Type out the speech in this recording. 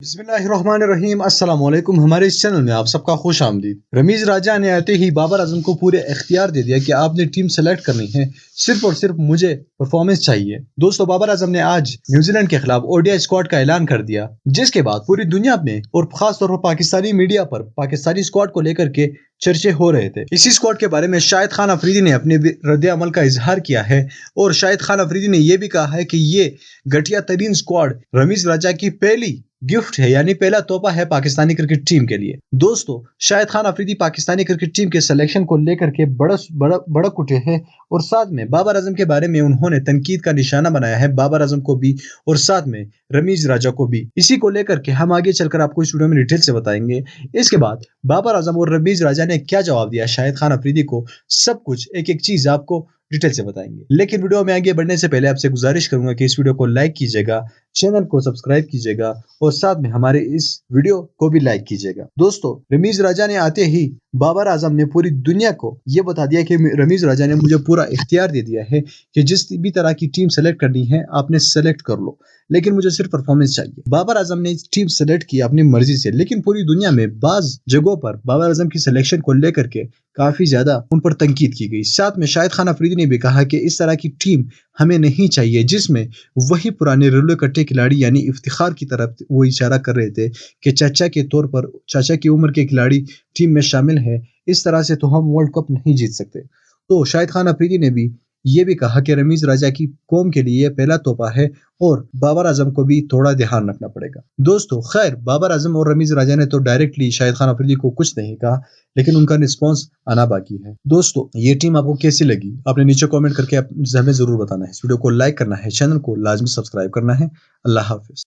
बिस्मिल्लाहिर्रहमानिर्रहीम अस्सलाम वालेकुम। हमारे इस चैनल में आप सबका खुश आमदीद। रमीज राजा ने आते ही बाबर आजम को पूरे इख्तियार दे दिया कि आपने टीम सेलेक्ट करनी है, सिर्फ और सिर्फ मुझे परफॉर्मेंस चाहिए। दोस्तों, बाबर आजम ने आज न्यूजीलैंड के खिलाफ ओडीआई स्क्वाड का ऐलान कर दिया, जिसके बाद पूरी दुनिया में और खास तौर पर पाकिस्तानी मीडिया पर पाकिस्तानी स्क्वाड को लेकर के चर्चे हो रहे थे। इसी स्क्वाड के बारे में शाहिद खान अफरीदी ने अपने रद्द अमल का इजहार किया है और शाहिद खान अफरीदी ने यह भी कहा है कि ये घटिया तरीन स्क्वाड रमीज राजा की पहली गिफ्ट है, यानी पहला तोहफा है पाकिस्तानी क्रिकेट टीम के लिए। दोस्तों, शाहिद खान अफरीदी पाकिस्तानी क्रिकेट टीम के सिलेक्शन को लेकर के बड़क उठे हैं और साथ में बाबर आजम के बारे में उन्होंने तनकीद का निशाना बनाया है, बाबर आजम को भी और साथ में रमीज राजा को भी। इसी को लेकर के हम आगे चलकर आपको इस वीडियो में डिटेल से बताएंगे। इसके बाद बाबर आजम और रमीज राजा ने क्या जवाब दिया शाहिद खान अफरीदी को, सब कुछ एक एक चीज आपको डिटेल से बताएंगे। लेकिन वीडियो में आगे बढ़ने से पहले आपसे गुजारिश करूंगा कि इस वीडियो को लाइक कीजिएगा, चैनल को सब्सक्राइब कीजिएगा और साथ में हमारे इस वीडियो को भी लाइक कीजिएगा। दोस्तों, रमीज राजा ने आते ही बाबर आजम ने पूरी दुनिया को यह बता दिया कि रमीज राजा ने मुझे पूरा इख्तियार दे दिया है कि जिस भी तरह की टीम सेलेक्ट करनी है आपने सेलेक्ट कर लो, लेकिन मुझे सिर्फ परफॉर्मेंस चाहिए। बाबर आजम ने टीम सेलेक्ट की अपनी मर्जी से, लेकिन पूरी दुनिया में बाज जगहों पर बाबर आजम की सिलेक्शन को लेकर के काफी ज्यादा उन पर तनकीद की गई। साथ में शाहिद खान अफरीदी ने भी कहा कि इस तरह की टीम हमें नहीं चाहिए जिसमें वही पुराने रुल्ले कट्टे खिलाड़ी यानी इफ्तिखार की तरफ वो इशारा कर रहे थे कि चाचा के तौर पर चाचा की उम्र के खिलाड़ी टीम में शामिल है, इस तरह से तो हम वर्ल्ड कप नहीं जीत सकते। तो शाहिद खान अफरीदी ने भी ये भी कहा कि रमीज राजा की कौम के लिए पहला तोहफा है और बाबर आजम को भी थोड़ा ध्यान रखना पड़ेगा। दोस्तों, खैर बाबर आजम और रमीज राजा ने तो डायरेक्टली शाहिद खान अफरीदी को कुछ नहीं कहा, लेकिन उनका रिस्पॉन्स आना बाकी है। दोस्तों, ये टीम आपको कैसी लगी आपने नीचे कमेंट करके हमें जरूर बताना है। इस वीडियो को लाइक करना है, चैनल को लाजमी सब्सक्राइब करना है। अल्लाह हाफिज।